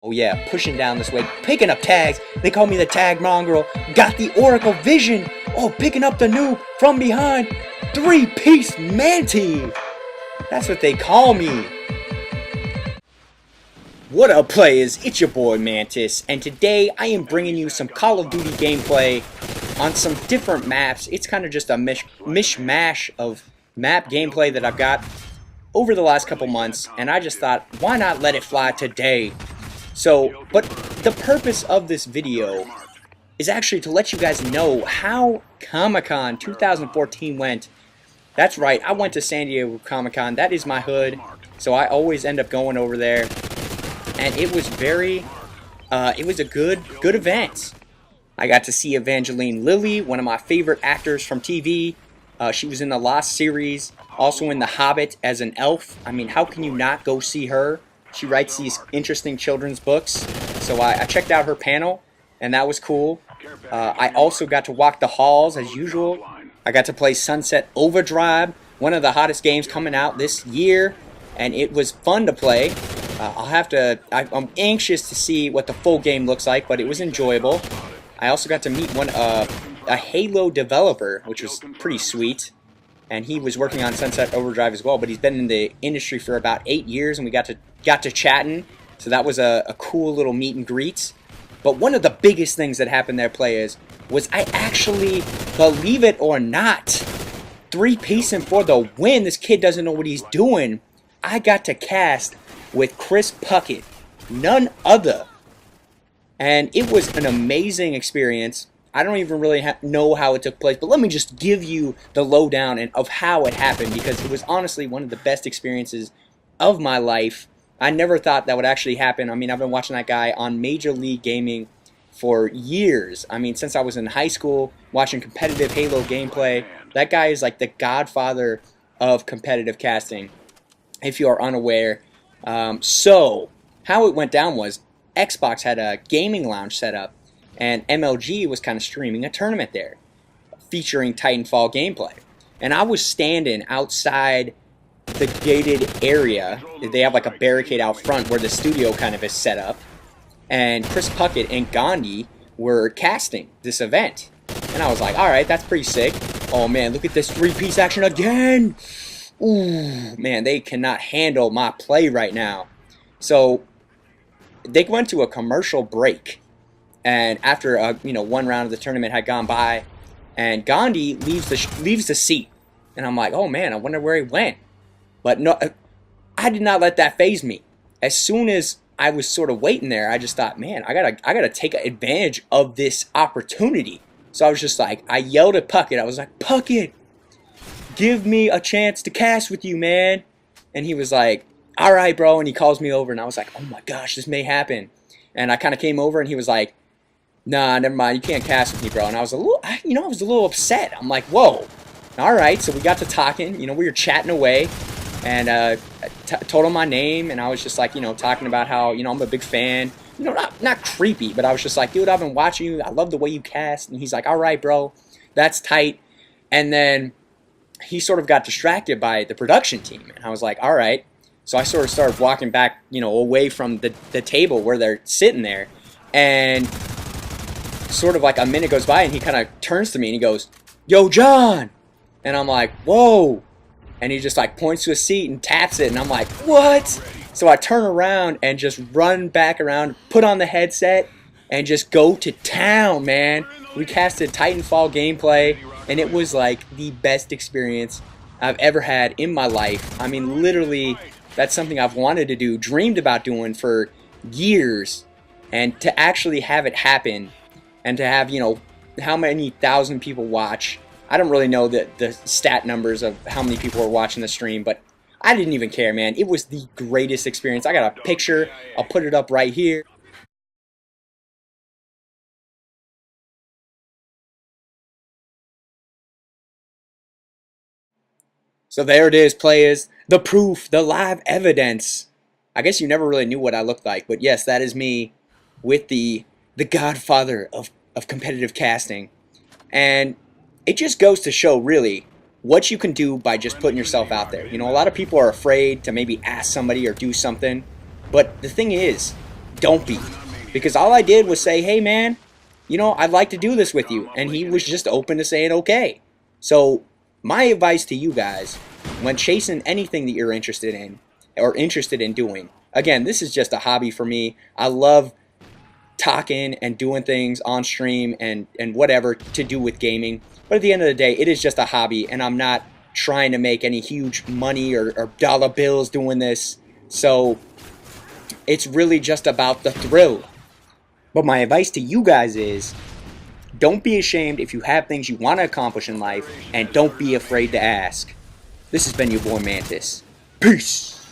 Oh yeah, pushing down this way, picking up tags. They call me the tag mongrel. Got the Oracle vision. Oh, picking up the noob from behind. Three-piece Manti. That's what they call me. What up, players? It's your boy Mantis, and today I am bringing you some Call of Duty gameplay on some different maps. It's kind of just a mishmash of map gameplay that I've got over the last couple months, and I just thought, why not let it fly today? So, but the purpose of this video is actually to let you guys know how Comic-Con 2014 went. That's right, I went to San Diego Comic-Con. That is my hood, so I always end up going over there. And it was it was a good event. I got to see Evangeline Lilly, one of my favorite actors from TV. She was in the Lost series, also in The Hobbit as an elf. I mean, how can you not go see her? She writes these interesting children's books. So I checked out her panel, and that was cool. I also got to walk the halls as usual. I got to play Sunset Overdrive, one of the hottest games coming out this year, and it was fun to play. I'm anxious to see what the full game looks like, but it was enjoyable. I also got to meet a Halo developer, which was pretty sweet. And he was working on Sunset Overdrive as well, but he's been in the industry for about 8 years, and we got to chatting. So that was a cool little meet and greet. But one of the biggest things that happened there, players, was I actually, believe it or not, three-piecing for the win. This kid doesn't know what he's doing. I got to cast with Chris Puckett, none other. And it was an amazing experience. I don't even really know how it took place, but let me just give you the lowdown of how it happened, because it was honestly one of the best experiences of my life. I never thought that would actually happen. I mean, I've been watching that guy on Major League Gaming for years. I mean, since I was in high school, watching competitive Halo gameplay. That guy is like the godfather of competitive casting, if you are unaware. So, how it went down was Xbox had a gaming lounge set up, and MLG was kind of streaming a tournament there featuring Titanfall gameplay. And I was standing outside the gated area. They have like a barricade out front where the studio kind of is set up. And Chris Puckett and Gandhi were casting this event. And I was like, alright, that's pretty sick. Oh man, look at this three-piece action again! Ooh, man, they cannot handle my play right now. So they went to a commercial break, and after one round of the tournament had gone by, and Gandhi leaves the seat, and I'm like, oh man, I wonder where he went. But no, I did not let that faze me. As soon as I was sort of waiting there, I just thought, man, I gotta take advantage of this opportunity. So I was just like, I yelled at Puckett. I was like, Puckett, give me a chance to cast with you, man. And he was like, all right, bro. And he calls me over, and I was like, oh my gosh, this may happen. And I kind of came over, and he was like, nah, never mind, you can't cast with me, bro. And I was a little, I was a little upset. I'm like, whoa. All right, so we got to talking. We were chatting away, and I told him my name, and I was just like, talking about how, I'm a big fan. Not creepy, but I was just like, dude, I've been watching you. I love the way you cast. And he's like, all right, bro, that's tight. And then he sort of got distracted by the production team, and I was like, all right. So I sort of started walking back, away from the table where they're sitting there, and sort of like a minute goes by, and he kind of turns to me and he goes, yo, John. And I'm like, whoa. And he just like points to a seat and taps it, and I'm like, what? So I turn around and just run back around, put on the headset, and just go to town, man. We casted Titanfall gameplay, and it was like the best experience I've ever had in my life. I mean, literally, that's something I've wanted to do, dreamed about doing for years, and to actually have it happen, and to have, how many thousand people watch. I don't really know the stat numbers of how many people are watching the stream, but I didn't even care, man. It was the greatest experience. I got a picture. I'll put it up right here. So there it is, players. The proof, the live evidence. I guess you never really knew what I looked like, but yes, that is me with the godfather of competitive casting. And it just goes to show, really, what you can do by just putting yourself out there. A lot of people are afraid to maybe ask somebody or do something. But the thing is, don't be. Because all I did was say, hey man, you know, I'd like to do this with you. And he was just open to saying okay. So my advice to you guys, when chasing anything that you're interested in or interested in doing, again, this is just a hobby for me. I love talking and doing things on stream and whatever to do with gaming. But at the end of the day, it is just a hobby, and I'm not trying to make any huge money or dollar bills doing this. So it's really just about the thrill. But my advice to you guys is, don't be ashamed if you have things you want to accomplish in life, and don't be afraid to ask. This has been your boy Mantis. Peace!